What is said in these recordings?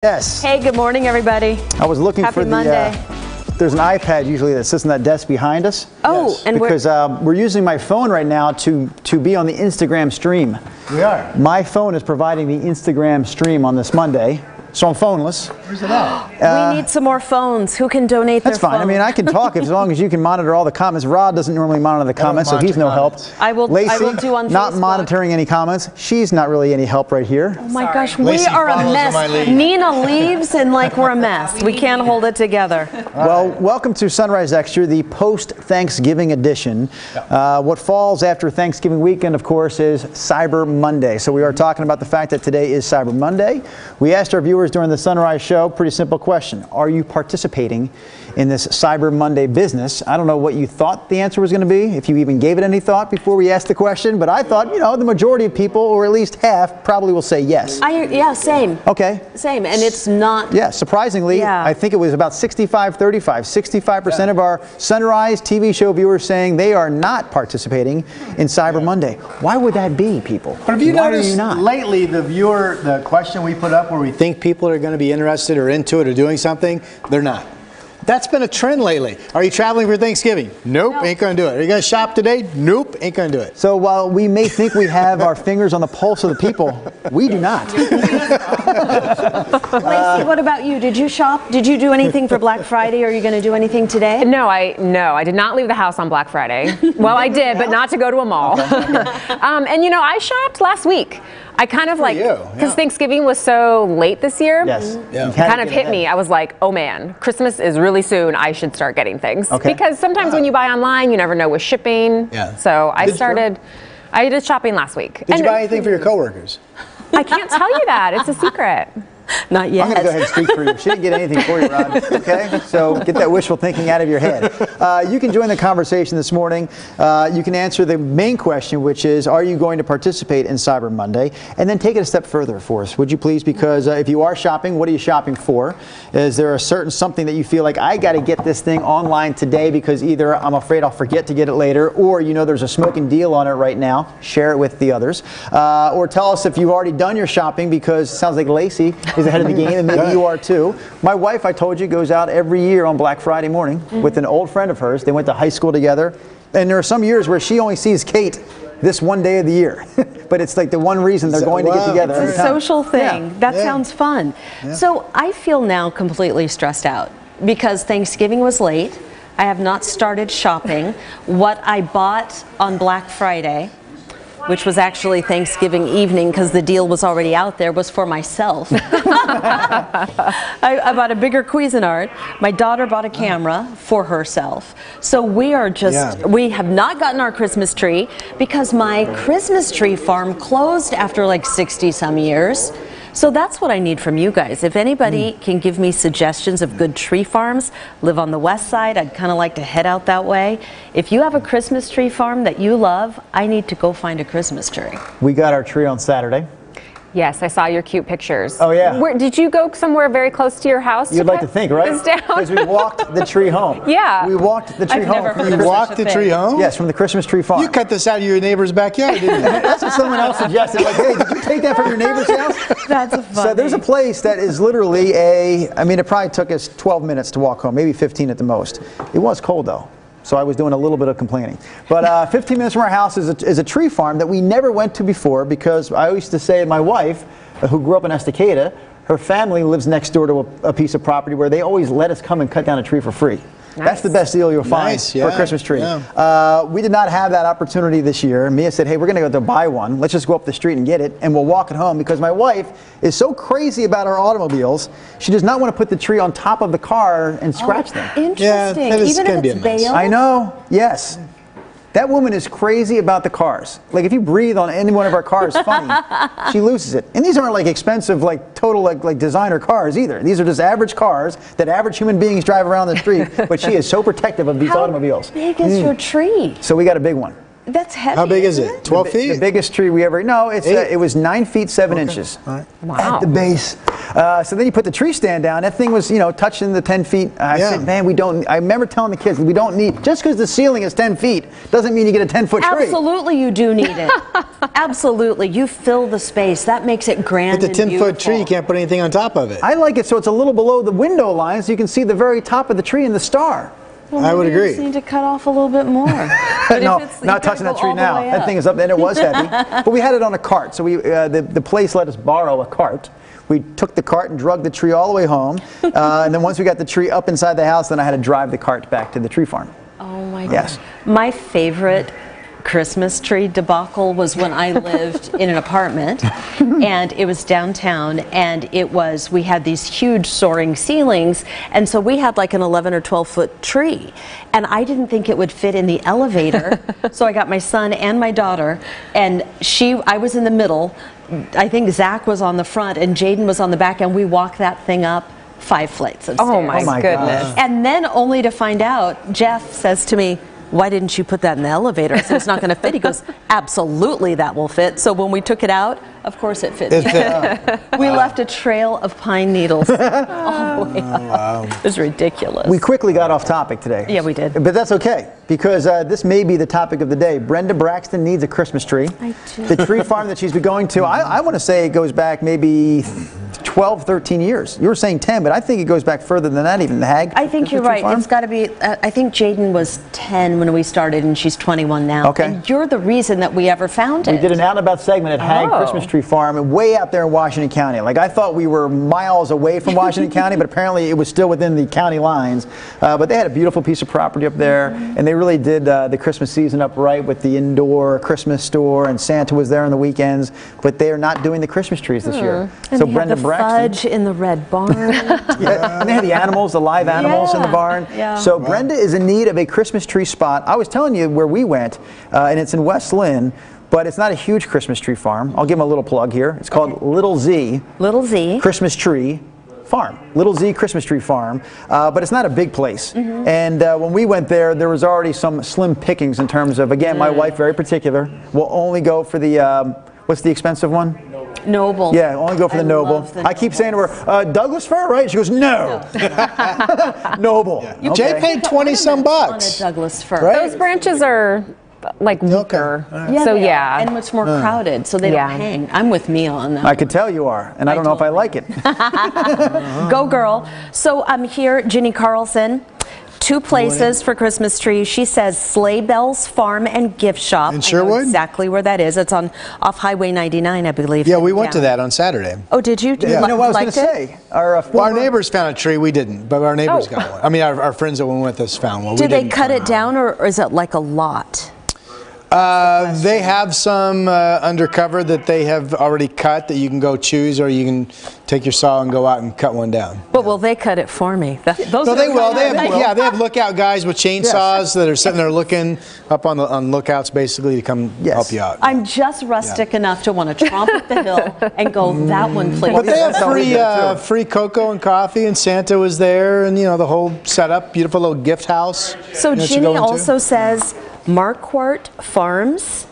Yes. Hey, good morning, everybody. I was looking Happy for the. Monday. There's an iPad usually that sits on that desk behind us. Oh, Yes. and because we're using my phone right now to be on the Instagram stream. We are. My phone is providing the Instagram stream on this Monday, so I'm phoneless. Where's it at? we need some more phones. Who can donate That's their fine. phone? I mean, I can talk as long as you can monitor all the comments. Rod doesn't normally monitor the comments, so he's no help. I will Lacey, do on not Facebook. monitoring any comments. She's not really any help right here. Oh my gosh, Lacey we are a follows mess. my lead. Nina leaves and like we're a mess. We can't hold it together. Well, welcome to Sunrise Extra, the post-Thanksgiving edition. What falls after Thanksgiving weekend, of course, is Cyber Monday. So we are talking about the fact that today is Cyber Monday. We asked our viewers during the Sunrise show, pretty simple question. Are you participating in this Cyber Monday business? I don't know what you thought the answer was going to be, if you even gave it any thought before we asked the question, but I thought, you know, the majority of people, or at least half, probably will say yes. Yeah, same. Okay. Same, and it's not. Yeah, surprisingly, Yeah. I think it was about 65-35. 65% of our Sunrise TV show viewers saying they are not participating in Cyber Monday. Why would that be, people? But have you Why noticed are you not? lately the question we put up where we think people are going to be interested or into it or doing something, they're not. That's been a trend lately. Are you traveling for Thanksgiving? Nope, ain't going to do it. Are you going to shop today? Nope, ain't going to do it. So while we may think we have our fingers on the pulse of the people, we do not. Lacey, what about you? Did you shop? Did you do anything for Black Friday? Are you going to do anything today? No, I did not leave the house on Black Friday. Well, I did, but not to go to a mall. And you know, I shopped last week. I kind of like, because Thanksgiving was so late this year, Yes. it kind of hit me. I was like, oh man, Christmas is really soon. I should start getting things. Okay. Because sometimes when you buy online, you never know with shipping. Yeah. So I did shopping last week. Did you buy anything for your coworkers? I can't tell you that. It's a secret. Not yet. I'm going to go ahead and speak for you. She didn't get anything for you, Rod. Okay? So get that wishful thinking out of your head. You can join the conversation this morning. You can answer the main question, which is, are you going to participate in Cyber Monday? And then take it a step further for us, would you please? Because if you are shopping, what are you shopping for? Is there a certain something that you feel like, I got to get this thing online today because either I'm afraid I'll forget to get it later, or you know there's a smoking deal on it right now. Share it with the others. Or tell us if you've already done your shopping, because it sounds like Lacey is ahead of the game, and maybe you are too. My wife, I told you, goes out every year on Black Friday morning with an old friend of hers. They went to high school together, and there are some years where she only sees Kate this one day of the year. But it's like the one reason they're going to get together. It's a social thing. Yeah. That sounds fun. Yeah. So I feel now completely stressed out because Thanksgiving was late. I have not started shopping. What I bought on Black Friday, which was actually Thanksgiving evening because the deal was already out there, was for myself. I bought a bigger Cuisinart. My daughter bought a camera for herself. So we are just, we have not gotten our Christmas tree because my Christmas tree farm closed after like 60 some years. So that's what I need from you guys. If anybody can give me suggestions of good tree farms, live on the west side, I'd kind of like to head out that way. If you have a Christmas tree farm that you love, I need to go find a Christmas tree. We got our tree on Saturday. Yes, I saw your cute pictures. Oh, yeah. Where, did you go somewhere very close to your house? You'd like to think, right? This down? Because we walked the tree home. Yeah. We walked the tree I've home. never heard You of walked such a the tree thing. home? Yes, from the Christmas tree farm. You cut this out of your neighbor's backyard, didn't you? That's what someone else suggested. Like, hey, did you take that from your neighbor's house? That's funny. So there's a place that is literally I mean, it probably took us 12 minutes to walk home, maybe 15 at the most. It was cold, though. So I was doing a little bit of complaining. But 15 minutes from our house is a tree farm that we never went to before, because I used to say my wife, who grew up in Estacada, her family lives next door to a piece of property where they always let us come and cut down a tree for free. Nice. That's the best deal you'll find for a Christmas tree. Yeah. We did not have that opportunity this year. Mia said, hey, we're going to go to buy one. Let's just go up the street and get it, and we'll walk it home, because my wife is so crazy about our automobiles. She does not want to put the tree on top of the car and scratch them. Interesting. Yeah, Even if it's bale. I know. Yes. That woman is crazy about the cars. Like, if you breathe on any one of our cars, funny, she loses it. And these aren't like expensive, like total like designer cars either. These are just average cars that average human beings drive around the street. But she is so protective of these automobiles. How big is your tree? So we got a big one. That's heavy. How big is it? 12 feet? The biggest tree we ever. No, it's it was 9 feet 7 inches. All right. Wow. At the base. So then you put the tree stand down. That thing was, touching the 10 feet. I said, man, we don't. I remember telling the kids, we don't need, just because the ceiling is 10 feet doesn't mean you get a 10-foot tree. Absolutely, you do need it. Absolutely, you fill the space. That makes it grand. But the 10-foot tree, you can't put anything on top of it. I like it so it's a little below the window line, so you can see the very top of the tree and the star. Well, I would You agree. just need to cut off a little bit more. But No, if it's, not touching that tree now. That thing is up, and it was heavy. But we had it on a cart, so we the place let us borrow a cart. We took the cart and drug the tree all the way home, and then once we got the tree up inside the house, then I had to drive the cart back to the tree farm. Oh my gosh. Yes. My favorite Christmas tree debacle was when I lived in an apartment, and it was downtown, and we had these huge soaring ceilings, and so we had like an 11 or 12-foot tree, and I didn't think it would fit in the elevator. So I got my son and my daughter, and I was in the middle. I think Zach was on the front and Jaden was on the back, and we walked that thing up 5 flights of stairs. Oh my goodness. gosh. And then only to find out, Jeff says to me, why didn't you put that in the elevator? I said, it's not going to fit. He goes, absolutely that will fit. So when we took it out, of course it fit. We left a trail of pine needles all the way up. Wow. It was ridiculous. We quickly got off topic today. Yeah, we did. But that's okay, because this may be the topic of the day. Brenda Braxton needs a Christmas tree. I do. The tree farm that she's been going to, I want to say it goes back maybe 12, 13 years. You were saying 10, but I think it goes back further than that, even the Hag. I think you're right. It's got to be, I think Jaden was 10 when we started, and she's 21 now. Okay. And you're the reason that we ever found it. We did an out and about segment at Hag Christmas Tree Farm, way out there in Washington County. Like, I thought we were miles away from Washington County, but apparently it was still within the county lines. But they had a beautiful piece of property up there, and they really did the Christmas season up right with the indoor Christmas store, and Santa was there on the weekends. But they are not doing the Christmas trees this year. And So they Brenda had the Braxton. fudge in the red barn. Yeah, and they had the animals, the live animals in the barn. Yeah. So Brenda is in need of a Christmas tree spot. I was telling you where we went, and it's in West Lynn, but it's not a huge Christmas tree farm. I'll give them a little plug here. It's called Little Z. Little Z. Christmas Tree Farm. Little Z Christmas Tree Farm. But it's not a big place. And when we went there, there was already some slim pickings in terms of, again, my wife, very particular, will only go for the, what's the expensive one? Noble. Yeah, only go for the Noble. love the I keep saying to her, Douglas fir, right? She goes, no. Noble. Yeah. Jay paid 20 some bucks. On a Douglas fir. Right? Those branches are like weaker. Yeah, So they are, yeah. and much more crowded, so they don't hang. I'm with Mia on that. I could tell you are, and I don't know if I like it. Go girl. So I'm here, Ginny Carlson. 2 places for Christmas trees. She says Sleigh Bells Farm and Gift Shop. In Sherwood? I know exactly where that is. It's off Highway 99, I believe. Yeah, we went to that on Saturday. Oh, did you? You know what I was going to say? Our neighbors found a tree. We didn't, but our neighbors got one. I mean, our friends that went with us found one. Did they cut it down, or is it like a lot? They have some undercover that they have already cut that you can go choose, or you can take your saw and go out and cut one down. But will they cut it for me? Those So are they will. the guys. They have lookout guys with chainsaws that are sitting there looking up on lookouts, basically, to come help you out. I'm just rustic enough to want to tromp up the hill and go, that one, please. But they have That's how we did it, too. free cocoa and coffee, and Santa was there, and the whole setup, beautiful little gift house. So to Ginny go into. also says Marquardt Farms,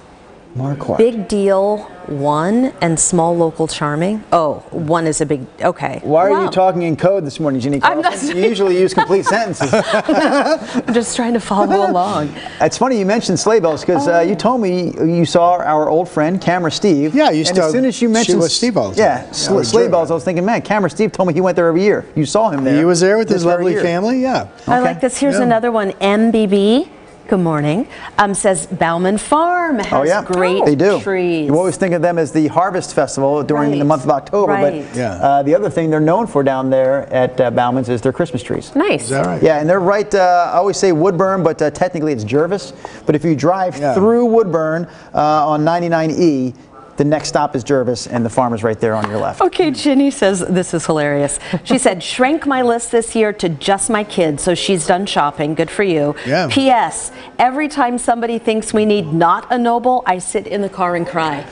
Marquardt. Big Deal 1, and Small Local Charming. Oh, 1 is a big, okay. Why are Wow. you talking in code this morning, Ginny I'm Carlson? not- You usually use complete sentences. I'm just trying to follow along. It's funny you mentioned sleigh bells, because you told me you saw our old friend, Camera Steve. Yeah, you used and to. as soon as you mentioned shoot with Steve all the time. Yeah, sleigh bells, I was thinking, man, Camera Steve told me he went there every year. You saw him there. He was there with this his very lovely year. family, yeah. I like this. Here's Yeah. another one. MBB, good morning, says Bauman Farm has Oh, yeah. great They do. trees. You always think of them as the Harvest Festival during the Right. month of October, Right. but Yeah. the other thing they're known for down there at Bauman's is their Christmas trees. Nice. Is that right? Yeah, and they're right, I always say Woodburn, but technically it's Jervis. But if you drive through Woodburn on 99E, the next stop is Jervis, and the farm is right there on your left. Okay, Ginny says, this is hilarious. She said, shrank my list this year to just my kids, so she's done shopping. Good for you. Yeah. P.S. Every time somebody thinks we need not a Noble, I sit in the car and cry.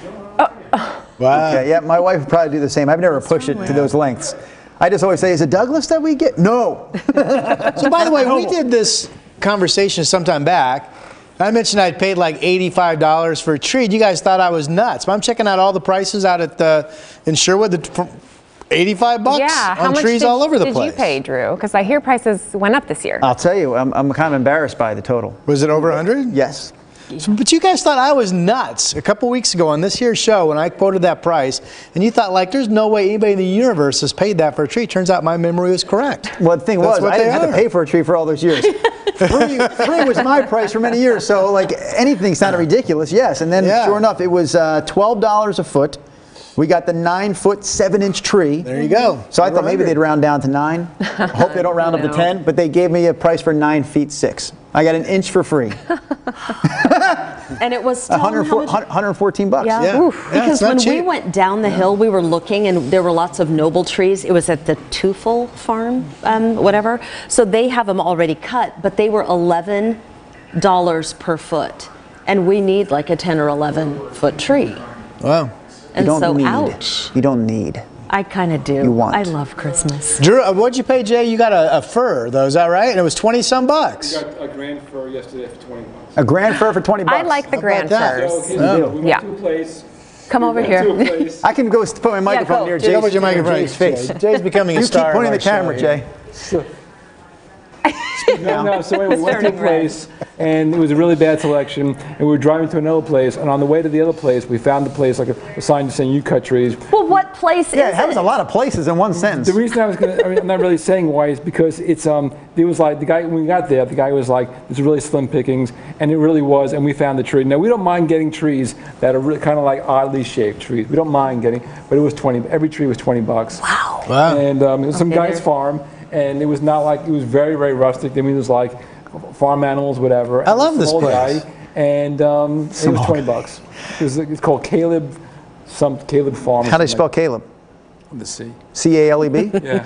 Wow. Okay, yeah, my wife would probably do the same. I've never pushed it to those lengths. I just always say, is it Douglas that we get? No. So by the way, we did this conversation sometime back, I mentioned I'd paid like $85 for a tree. You guys thought I was nuts. But I'm checking out all the prices out at in Sherwood. $85 on trees all over the place. Did you pay, Drew? Because I hear prices went up this year. I'll tell you, I'm kind of embarrassed by the total. Was it over 100? Yes. But you guys thought I was nuts a couple weeks ago on this here show when I quoted that price, and you thought like there's no way anybody in the universe has paid that for a tree. Turns out my memory was correct. Well, the thing was, I didn't have to pay for a tree for all those years. Free was my price for many years, so like anything sounded ridiculous, yes. And then sure enough, it was $12 a foot. We got the 9-foot, 7-inch tree. There you go. So I thought maybe they'd round down to 9. I hope they don't round up to 10, but they gave me a price for 9 feet 6. I got an inch for free. And it was still $114. Yeah. Because when we went down the hill, we were looking, and there were lots of noble trees. It was at the Teufel farm, whatever. So they have them already cut, but they were $11 per foot. And we need like a 10 or 11 foot tree. Wow. And so, ouch. You don't need. I kind of do. You want. I love Christmas. Drew, what'd you pay, Jay? You got a fir, though, is that right? And it was 20-some bucks. We got a grand fir yesterday for $20. A grand fir for $20. I like the grand firs. So, we went to a place. Come over here. I can go put my microphone near Jay's face. Jay's becoming a star. You keep pointing the camera, Jay. No, so anyway, we went to a place, and it was a really bad selection, and we were driving to another place, and on the way to the other place, we found the place, like a sign saying, you cut trees. Well, what place is it? Yeah, it has a lot of places in one sentence. The reason I was going to, I'm not really saying why, is because it's, it was like, the guy, when we got there, the guy was like, it's really slim pickings, and it really was, and we found the tree. Now, we don't mind getting trees that are really kind of like oddly shaped trees. We don't mind getting, but it was 20, every tree was $20. Wow. And it was some guy's farm, and it was not like, it was very, very rustic. I mean, it was like farm animals, whatever. I love this place. And it was $20. It's called Caleb Farm. How do you spell Caleb? The C. C-A-L-E-B? Yeah.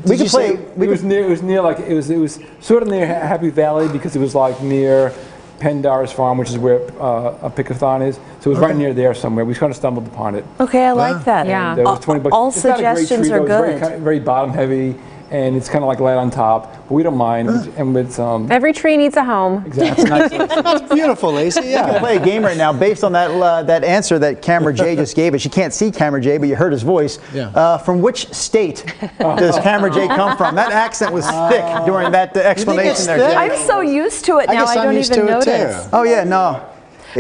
We could play. It was near like it was sort of near Happy Valley because it was like near Pendar's farm, which is where a Pickathon is. So it was right near there somewhere. We kind of stumbled upon it. Okay, I like that. Yeah. And, it was $20. All it's not a great suggestions tree, are though. good. It's very bottom heavy, and it's kind of like light on top. But we don't mind. And it's Every tree needs a home. exactly. That's beautiful, Lacey. We can play a game right now based on that answer that Camera J just gave us. You can't see Camera J, but you heard his voice. Yeah. From which state does Camera J come from? That accent was thick during that explanation there, Jay. I'm so used to it now, I don't even notice. Oh, yeah, no.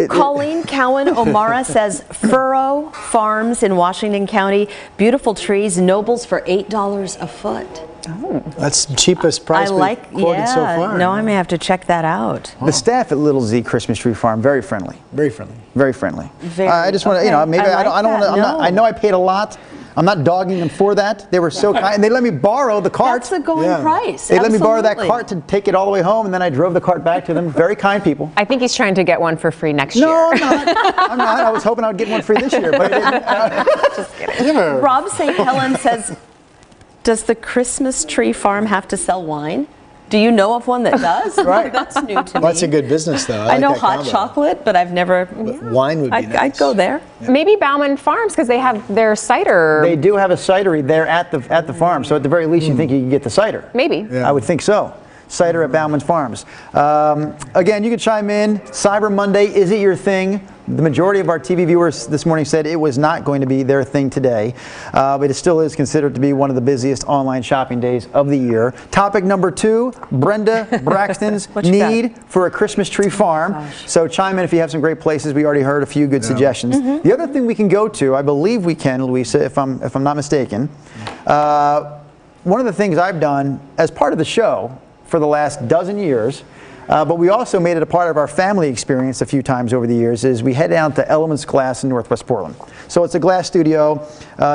Colleen Cowan O'Mara says Furrow Farms in Washington County, beautiful trees, nobles for $8 a foot. Oh, that's the cheapest price we've quoted so far. No, I may have to check that out. The staff at Little Z Christmas Tree Farm, very friendly. Very friendly. Very friendly. Very, I just want to, maybe I don't want to. I know I paid a lot. I'm not dogging them for that. They were so kind. They let me borrow the cart. That's the going price. They let me borrow that cart to take it all the way home, and then I drove the cart back to them. Very kind people. I think he's trying to get one for free next year. No, I'm not. I'm not. I was hoping I would get one free this year, but I didn't. Just kidding. Rob St. Helen says, does the Christmas tree farm have to sell wine? Do you know of one that does? Right. That's new to me. That's a good business, though. I know hot chocolate, but I've never. Wine would be nice. I'd go there. Yeah. Maybe Bauman Farms, because they have their cider. They do have a cidery there at the farm, so at the very least you think you can get the cider. Maybe. Yeah. I would think so. Cider at Bauman's Farms. Again, you can chime in. Cyber Monday, is it your thing? The majority of our TV viewers this morning said it was not going to be their thing today, but it still is considered to be one of the busiest online shopping days of the year. Topic number 2, Brenda Braxton's need for a Christmas tree farm. So chime in if you have some great places. We already heard a few good suggestions. The other thing we can go to, I believe we can, Louisa, if I'm not mistaken, one of the things I've done as part of the show for the last dozen years, but we also made it a part of our family experience a few times over the years, is we head down to Elements Glass in Northwest Portland. So it's a glass studio.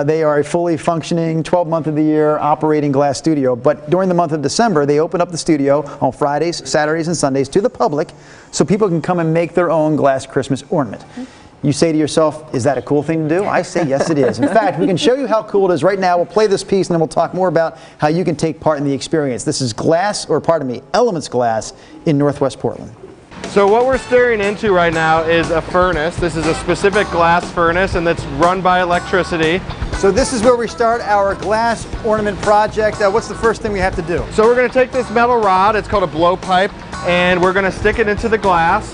They are a fully functioning 12-month of the year operating glass studio, but during the month of December they open up the studio on Fridays, Saturdays, and Sundays to the public so people can come and make their own glass Christmas ornament. You say to yourself, is that a cool thing to do? I say yes it is. In fact, we can show you how cool it is right now. We'll play this piece and then we'll talk more about how you can take part in the experience. This is Elements Glass in Northwest Portland. So what we're staring into right now is a furnace. This is a specific glass furnace, and that's run by electricity. So this is where we start our glass ornament project. What's the first thing we have to do? So we're going to take this metal rod, it's called a blowpipe, and we're going to stick it into the glass.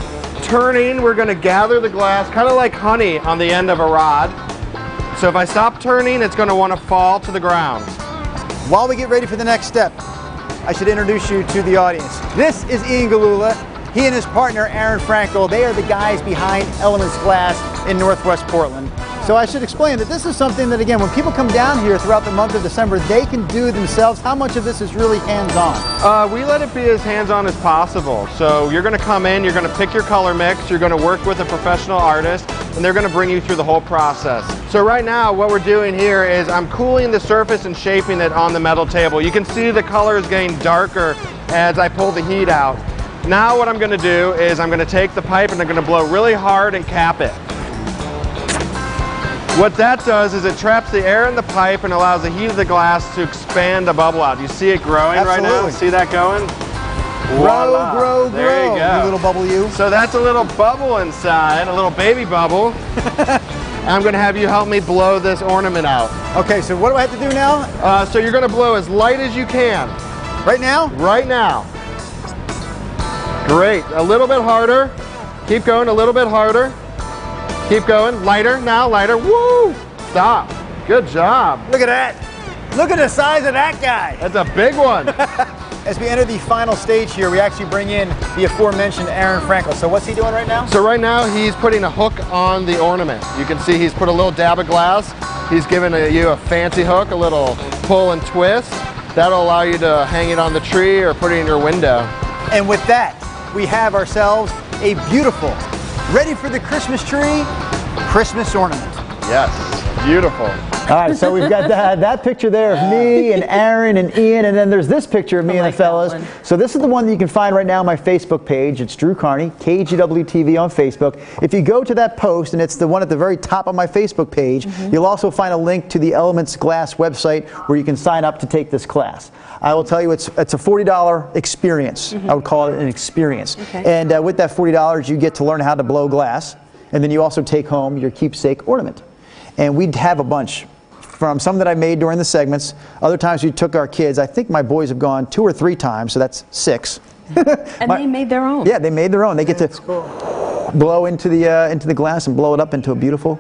turning, we're going to gather the glass, kind of like honey on the end of a rod. So if I stop turning, it's going to want to fall to the ground. While we get ready for the next step, I should introduce you to the audience. This is Ian Galula. He and his partner, Aaron Frankel, they are the guys behind Elements Glass in Northwest Portland. So I should explain that this is something that, again, when people come down here throughout the month of December, they can do themselves. How much of this is really hands-on? We let it be as hands-on as possible. So you're going to come in, you're going to pick your color mix, you're going to work with a professional artist, and they're going to bring you through the whole process. So right now, what we're doing here is I'm cooling the surface and shaping it on the metal table. You can see the color is getting darker as I pull the heat out. Now what I'm going to do is I'm going to take the pipe and I'm going to blow really hard and cap it. What that does is it traps the air in the pipe and allows the heat of the glass to expand the bubble out. You see it growing right now? See that going? Voila. Grow. There you go. You little bubble you. So that's a little bubble inside, a little baby bubble. I'm going to have you help me blow this ornament out. Okay, so what do I have to do now? So you're going to blow as light as you can. Right now? Right now. Great. A little bit harder. Keep going, a little bit harder. Keep going. Lighter now, lighter. Woo! Stop. Good job. Look at that. Look at the size of that guy. That's a big one. As we enter the final stage here, we actually bring in the aforementioned Aaron Frankel. So what's he doing right now? So right now he's putting a hook on the ornament. You can see he's put a little dab of glass. He's giving you a fancy hook, a little pull and twist. That'll allow you to hang it on the tree or put it in your window. And with that, we have ourselves a beautiful, ready for the Christmas tree, Christmas ornament. Yes, beautiful. All right, so we've got that picture there of me and Aaron and Ian, and then there's this picture of me and the fellas. So this is the one that you can find right now on my Facebook page. It's Drew Carney, KGWTV on Facebook. If you go to that post, and it's the one at the very top of my Facebook page, you'll also find a link to the Elements Glass website where you can sign up to take this class. I will tell you it's a $40 experience. I would call it an experience. Okay. And with that $40, you get to learn how to blow glass, and then you also take home your keepsake ornament. And we'd have a bunch. From some that I made during the segments. Other times we took our kids. I think my boys have gone 2 or 3 times, so that's 6. And they made their own. Yeah, they made their own. They get to blow into the glass and blow it up into a beautiful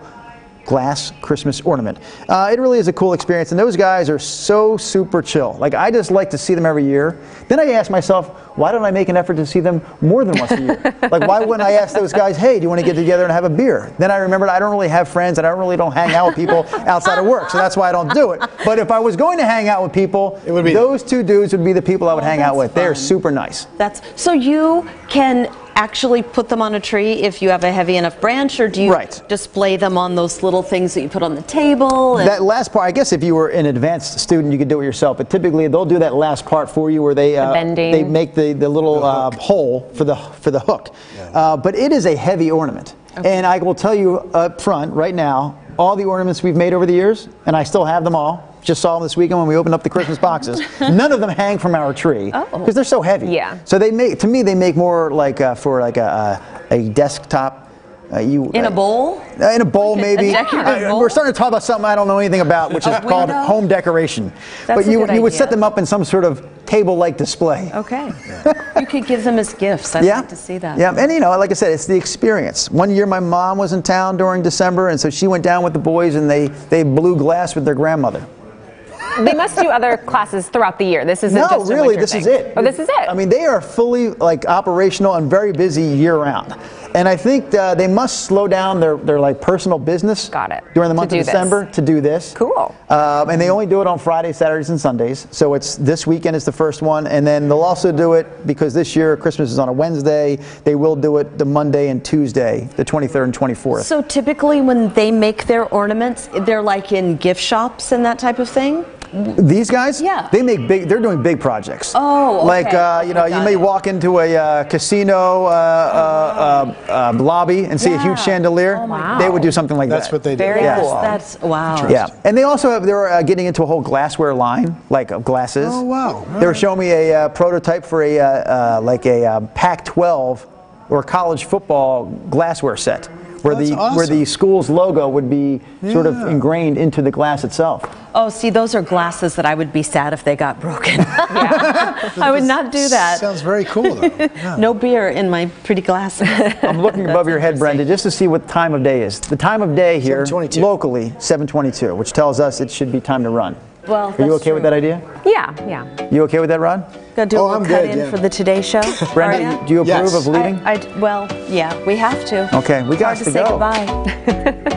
glass Christmas ornament. It really is a cool experience, and those guys are so super chill. Like, I just like to see them every year. Then I ask myself, why don't I make an effort to see them more than once a year? Like, why wouldn't I ask those guys, hey, do you want to get together and have a beer? Then I remembered I don't really have friends, and I really don't hang out with people outside of work, so that's why I don't do it. But if I was going to hang out with people, it would be those 2 dudes would be the people I would hang out with. They're super nice. So you can actually put them on a tree if you have a heavy enough branch, or do you display them on those little things that you put on the table? That last part, I guess if you were an advanced student, you could do it yourself, but typically they'll do that last part for you where they make the little hole for the hook. Yeah. But it is a heavy ornament. Okay. And I will tell you up front right now, all the ornaments we've made over the years, and I still have them all. Just saw them this weekend when we opened up the Christmas boxes. None of them hang from our tree because they're so heavy. Yeah. So they make, to me, they make more like for like a desktop. In a bowl? In a bowl, maybe. Bowl? We're starting to talk about something I don't know anything about, which is called home decoration. That's but you would set them up in some sort of table-like display. Okay. You could give them as gifts. I'd like to see that. Yeah, and you know, like I said, it's the experience. One year my mom was in town during December, and so she went down with the boys, and they blew glass with their grandmother. They must do other classes throughout the year. This isn't just a really, winter this thing. is it. Oh, this is it. I mean, they are fully like operational and very busy year-round. And I think they must slow down their like personal business during the month of December to do this. Cool. And they only do it on Fridays, Saturdays, and Sundays. So it's this weekend is the first one, and then they'll also do it because this year Christmas is on a Wednesday. They will do it the Monday and Tuesday, the 23rd and 24th. So typically when they make their ornaments, they're like in gift shops and that type of thing? These guys? Yeah. They're doing big projects. Oh, okay. Like, you know, you may walk into a casino lobby and see a huge chandelier. Oh my They would do something like that. That's what they do. Very Yeah. cool. That's, wow. Yeah. And they also have, they're getting into a whole glassware line, like of glasses. Oh, wow. They were showing me a prototype for a like a Pac-12 or college football glassware set, where That's the awesome. school's logo would be sort of ingrained into the glass itself. Oh, see, those are glasses that I would be sad if they got broken. I would not do that. Sounds very cool, though. Yeah. No beer in my pretty glasses. I'm looking above your head, Brenda, just to see what time of day is. The time of day here, 7:22. locally, 7:22, which tells us it should be time to run. Well, Are you okay with that idea? Yeah, yeah. You okay with that, Ron? Gonna do a little I'm cut good, in yeah. for the Today Show. Brenda, Are ya? do you approve Yes. of leaving? Well, yeah, we have to. Okay, we got Hard to to say go. goodbye.